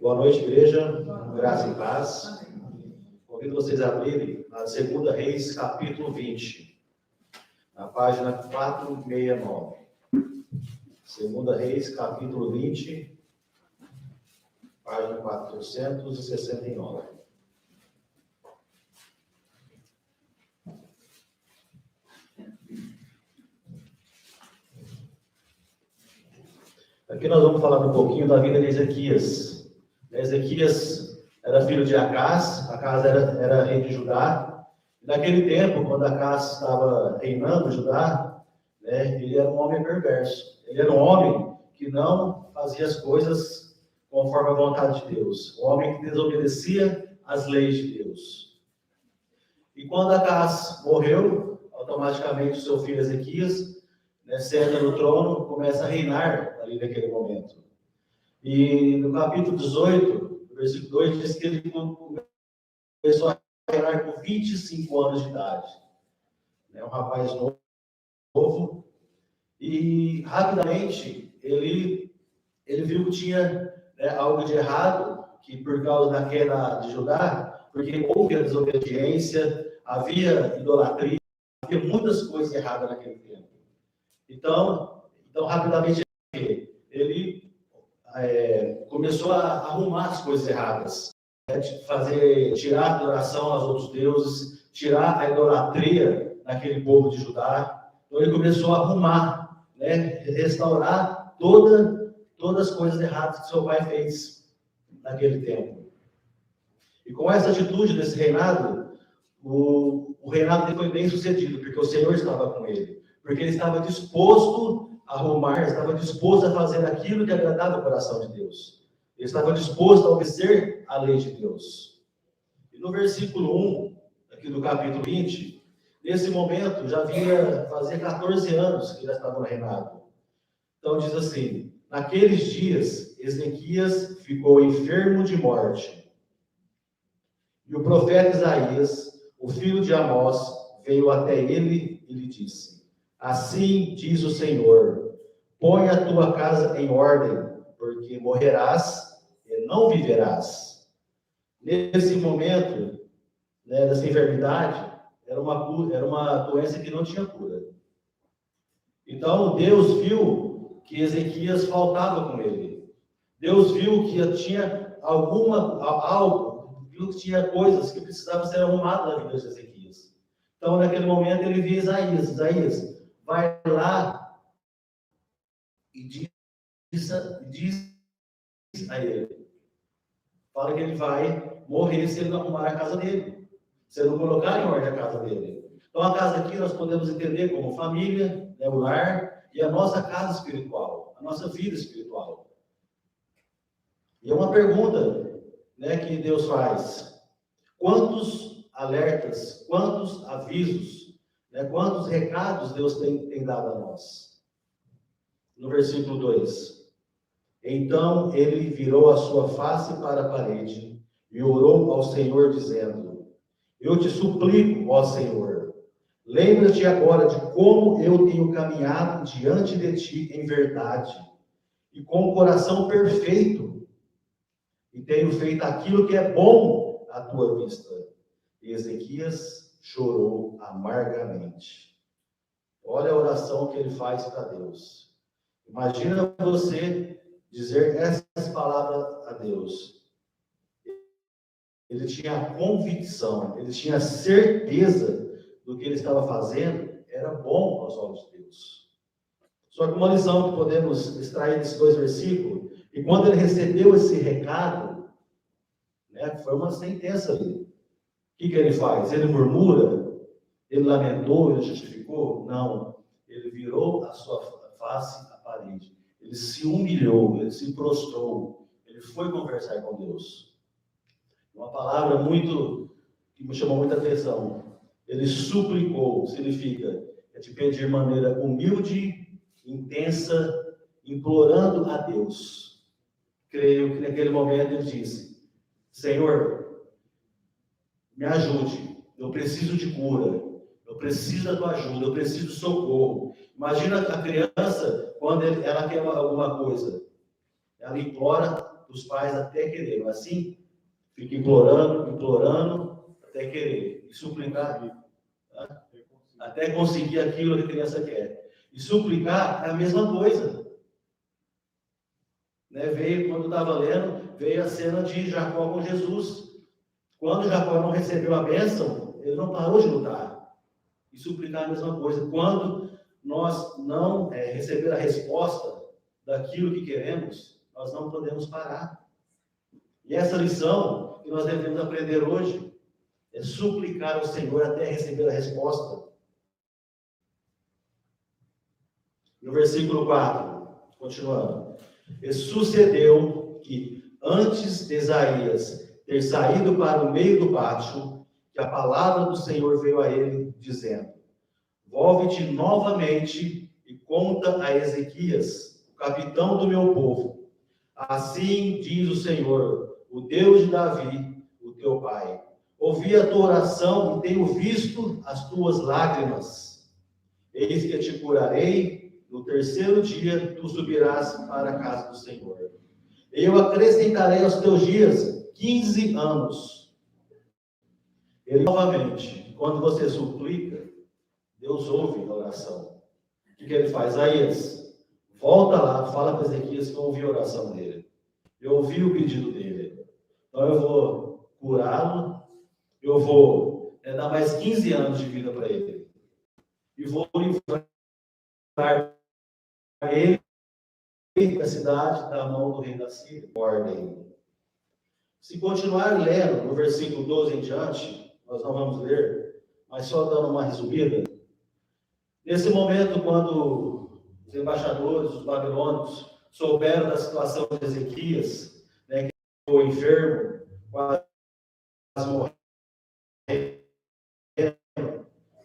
Boa noite, igreja. Graça e paz. Convido vocês a abrirem a 2 Reis, capítulo 20, na página 469. 2 Reis, capítulo 20, página 469. Aqui nós vamos falar um pouquinho da vida de Ezequias. Ezequias era filho de Acás era rei de Judá. E naquele tempo, quando Acás estava reinando Judá, ele era um homem perverso. Ele era um homem que não fazia as coisas conforme a vontade de Deus. Um homem que desobedecia às leis de Deus. E quando Acás morreu, automaticamente o seu filho Ezequias, senta no trono, começa a reinar ali naquele momento. E no capítulo 18, versículo 2, diz que ele começou a reinar com 25 anos de idade. Um rapaz novo. E rapidamente ele viu que tinha algo de errado, que por causa da queda de Judá, porque houve a desobediência, havia idolatria, havia muitas coisas erradas naquele tempo. Então rapidamente ele começou a arrumar as coisas erradas, tirar a adoração aos outros deuses, tirar a idolatria naquele povo de Judá. Então ele começou a arrumar, restaurar todas as coisas erradas que seu pai fez naquele tempo. E com essa atitude desse reinado, o reinado dele foi bem sucedido, porque o Senhor estava com ele, porque ele estava disposto a arrumar, estava disposto a fazer aquilo que agradava o coração de Deus. Ele estava disposto a obedecer a lei de Deus. E no versículo 1, aqui do capítulo 20, nesse momento, já vinha fazer 14 anos que já estava no reinado. Então diz assim: naqueles dias, Ezequias ficou enfermo de morte. E o profeta Isaías, o filho de Amós, veio até ele e lhe disse: assim diz o Senhor, põe a tua casa em ordem, porque morrerás e não viverás. Nesse momento, dessa enfermidade, era uma doença que não tinha cura. Então, Deus viu que Ezequias faltava com ele. Deus viu que tinha viu que tinha coisas que precisavam ser arrumadas na vida de Ezequias. Então, naquele momento, ele viu Isaías, vai lá e diz a ele. Fala que ele vai morrer se ele não arrumar a casa dele, se ele não colocar em ordem a casa dele. Então, a casa aqui nós podemos entender como família, o lar, e a nossa casa espiritual, a nossa vida espiritual. E é uma pergunta que Deus faz: quantos alertas, quantos avisos, quantos recados Deus tem dado a nós? No versículo 2. Então ele virou a sua face para a parede e orou ao Senhor, dizendo: eu te suplico, ó Senhor, lembra-te agora de como eu tenho caminhado diante de ti em verdade e com o coração perfeito, e tenho feito aquilo que é bom à tua vista. E Ezequias chorou amargamente. Olha a oração que ele faz para Deus. Imagina você dizer essas palavras a Deus. Ele tinha convicção, ele tinha certeza do que ele estava fazendo era bom aos olhos de Deus. Só que uma lição que podemos extrair desses 2 versículos, e quando ele recebeu esse recado, foi uma sentença ali. O que ele faz? Ele murmura? Ele lamentou? Ele justificou? Não. Ele virou a sua face à parede. Ele se humilhou, ele se prostrou. Ele foi conversar com Deus. Uma palavra que me chamou muita atenção. Ele suplicou, significa te pedir de maneira humilde, intensa, implorando a Deus. Creio que naquele momento ele disse: Senhor, me ajude, eu preciso de cura, eu preciso da tua ajuda, eu preciso de socorro. Imagina a criança, quando ela quer alguma coisa, ela implora dos pais até querer. Assim, fica implorando, até querer. E suplicar, tá? Até conseguir aquilo que a criança quer. E suplicar é a mesma coisa. Né? Quando estava lendo, veio a cena de Jacó com Jesus. Quando Jacó não recebeu a bênção, ele não parou de lutar. E suplicar é a mesma coisa. Quando nós não receber a resposta daquilo que queremos, nós não podemos parar. E essa lição que nós devemos aprender hoje é suplicar ao Senhor até receber a resposta. No versículo 4, continuando. E sucedeu que, antes de Isaías ter saído para o meio do pátio, que a palavra do Senhor veio a ele, dizendo: volve-te novamente e conta a Ezequias, o capitão do meu povo. Assim diz o Senhor, o Deus de Davi, o teu pai. Ouvi a tua oração e tenho visto as tuas lágrimas. Eis que te curarei, no terceiro dia tu subirás para a casa do Senhor. Eu acrescentarei aos teus dias 15 anos. Ele, novamente, quando você suplica, Deus ouve a oração. O que ele faz? Isaías, volta lá, fala para Ezequias que eu ouvi a oração dele. Eu ouvi o pedido dele. Então eu vou curá-lo, eu vou dar mais 15 anos de vida para ele. E vou livrar ele da cidade da mão do rei da Síria. Ordem. Se continuar lendo no versículo 12 em diante, nós não vamos ler, mas só dando uma resumida. Nesse momento, quando os embaixadores, os babilônicos, souberam da situação de Ezequias, né, que ficou enfermo, quase morrendo,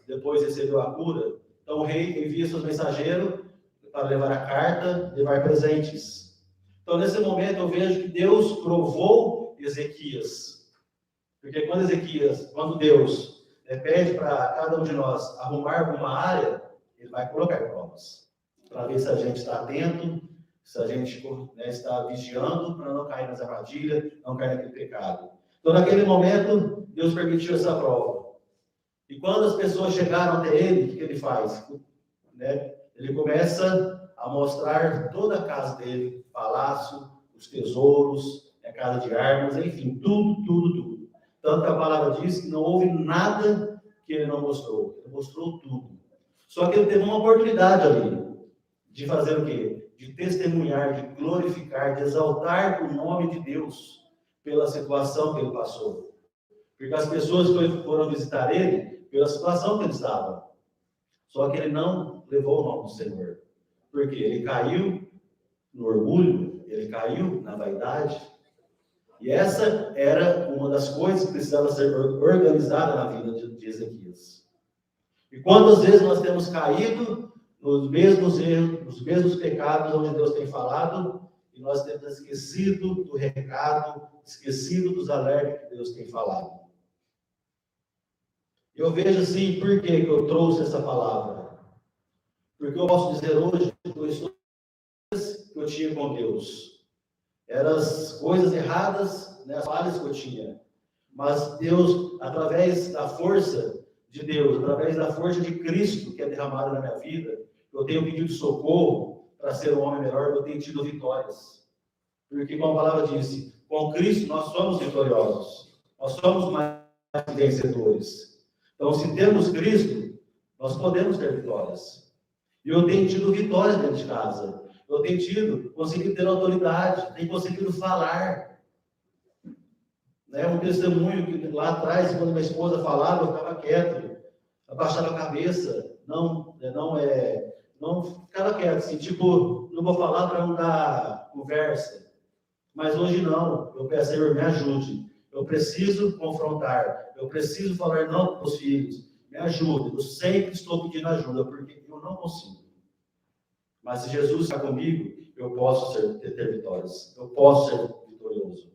depois recebeu a cura, então o rei envia seus mensageiros para levar a carta, levar presentes. Então, nesse momento, eu vejo que Deus provou Ezequias. Porque quando Deus pede para cada um de nós arrumar alguma área, ele vai colocar provas, para ver se a gente está atento, se a gente está vigiando, para não cair nas armadilhas, não cair naquele pecado. Então, naquele momento, Deus permitiu essa prova. E quando as pessoas chegaram até ele, o que ele faz? Ele começa a mostrar toda a casa dele, palácio, os tesouros, a casa de armas, enfim, tudo. Tanto que a palavra diz que não houve nada que ele não mostrou. Ele mostrou tudo. Só que ele teve uma oportunidade ali de fazer o quê? De testemunhar, de glorificar, de exaltar o nome de Deus pela situação que ele passou. Porque as pessoas foram visitar ele pela situação que ele estava. Só que ele não levou o nome do Senhor. Porque ele caiu no orgulho, ele caiu na vaidade. E essa era uma das coisas que precisava ser organizada na vida de Ezequias. E quantas vezes nós temos caído nos mesmos erros, nos mesmos pecados onde Deus tem falado, e nós temos esquecido do recado, esquecido dos alertas que Deus tem falado. Eu vejo assim, por que eu trouxe essa palavra? Porque eu posso dizer hoje que eu tinha com Deus. Eram as coisas erradas, as falhas que eu tinha. Mas Deus, através da força de Deus, através da força de Cristo que é derramada na minha vida, eu tenho pedido socorro para ser um homem melhor, eu tenho tido vitórias. Porque, como a palavra disse, com Cristo nós somos vitoriosos. Nós somos mais vencedores. Então, se temos Cristo, nós podemos ter vitórias. E eu tenho tido vitórias dentro de casa. Eu tenho conseguido ter autoridade, tenho conseguido falar. Um testemunho que lá atrás, quando minha esposa falava, eu ficava quieto, abaixava a cabeça, não ficava quieto, assim, não vou falar para não dar conversa. Mas hoje não, eu peço, Senhor, me ajude. Eu preciso confrontar, eu preciso falar não para os filhos, me ajude. Eu sempre estou pedindo ajuda, porque eu não consigo. Mas se Jesus está comigo, eu posso ter vitórias, eu posso ser vitorioso.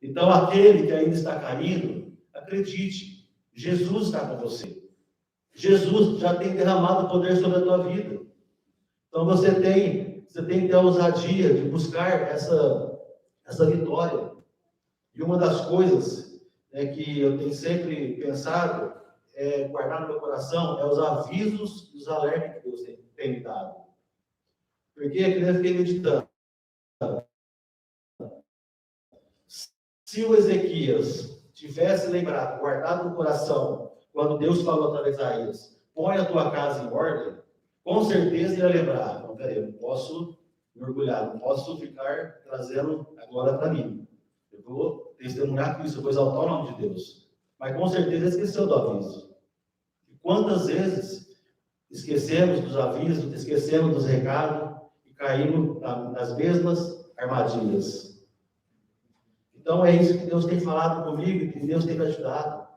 Então, aquele que ainda está caindo, acredite, Jesus está com você. Jesus já tem derramado poder sobre a tua vida. Então, você tem que ter a ousadia de buscar essa vitória. E uma das coisas que eu tenho sempre pensado, guardar no meu coração, é os avisos e os alertas que Deus tem me dado. Porque eu fiquei meditando. Se o Ezequias tivesse lembrado, guardado no coração, quando Deus falou através de Isaías, põe a tua casa em ordem, com certeza ia lembrar, não, peraí, eu não posso me orgulhar, não posso ficar trazendo a glória para mim. Eu vou testemunhar com isso, eu vou exaltar o nome de Deus. Mas com certeza esqueceu do aviso. E quantas vezes esquecemos dos avisos, esquecemos dos recados e caímos nas mesmas armadilhas. Então é isso que Deus tem falado comigo e que Deus tem me ajudado.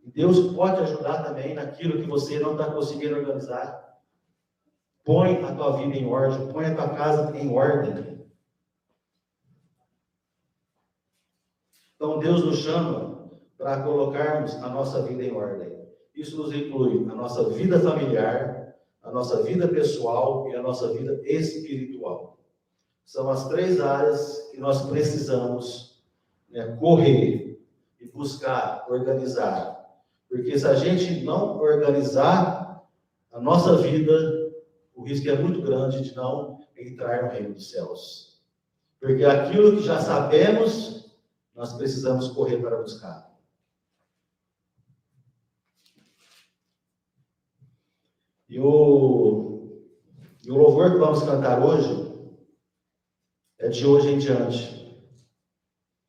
E Deus pode ajudar também naquilo que você não está conseguindo organizar. Põe a tua vida em ordem, põe a tua casa em ordem. Então Deus nos chama para colocarmos a nossa vida em ordem. Isso nos inclui a nossa vida familiar, a nossa vida pessoal e a nossa vida espiritual. São as 3 áreas que nós precisamos correr e buscar, organizar. Porque se a gente não organizar a nossa vida, o risco é muito grande de não entrar no reino dos céus. Porque aquilo que já sabemos, nós precisamos correr para buscar. E o louvor que vamos cantar hoje é de hoje em diante.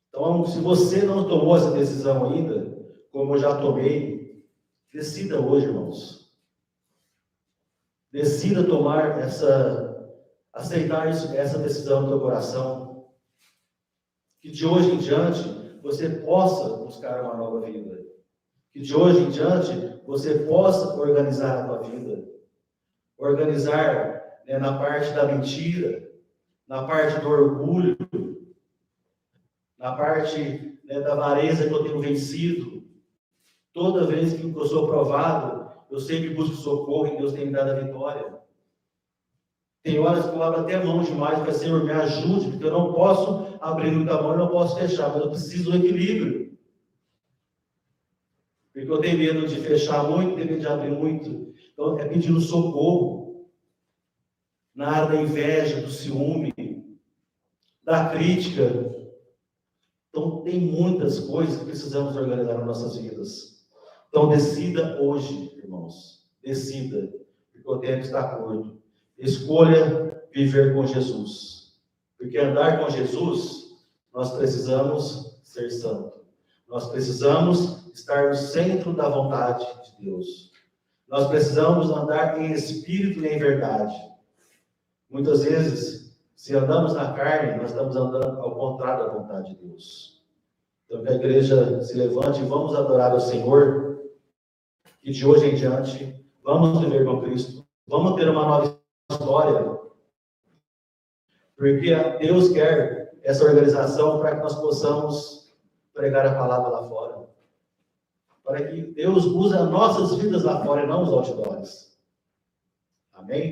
Então, se você não tomou essa decisão ainda, como eu já tomei, decida hoje, irmãos. Decida aceitar essa decisão no teu coração. Que de hoje em diante você possa buscar uma nova vida. Que de hoje em diante você possa organizar a tua vida. Organizar na parte da mentira, na parte do orgulho, na parte da avareza que eu tenho vencido. Toda vez que eu sou provado, eu sempre busco socorro e Deus tem me dado a vitória. Tem horas que eu abro até mão demais para Senhor, me ajude, porque eu não posso abrir muita mão e não posso fechar, mas eu preciso do equilíbrio. Porque eu tenho medo de fechar muito, tenho medo de abrir muito. Então, é pedindo socorro. Na área da inveja, do ciúme, da crítica. Então, tem muitas coisas que precisamos organizar nas nossas vidas. Então, decida hoje, irmãos. Decida, porque o tempo está curto. Escolha viver com Jesus. Porque andar com Jesus, nós precisamos ser santos. Nós precisamos estar no centro da vontade de Deus. Nós precisamos andar em espírito e em verdade. Muitas vezes, se andamos na carne, nós estamos andando ao contrário da vontade de Deus. Então, que a igreja se levante e vamos adorar ao Senhor. E de hoje em diante, vamos viver com Cristo. Vamos ter uma nova história. Porque Deus quer essa organização para que nós possamos pregar a palavra lá fora. Para que Deus use as nossas vidas lá fora e não os outdoors. Amém?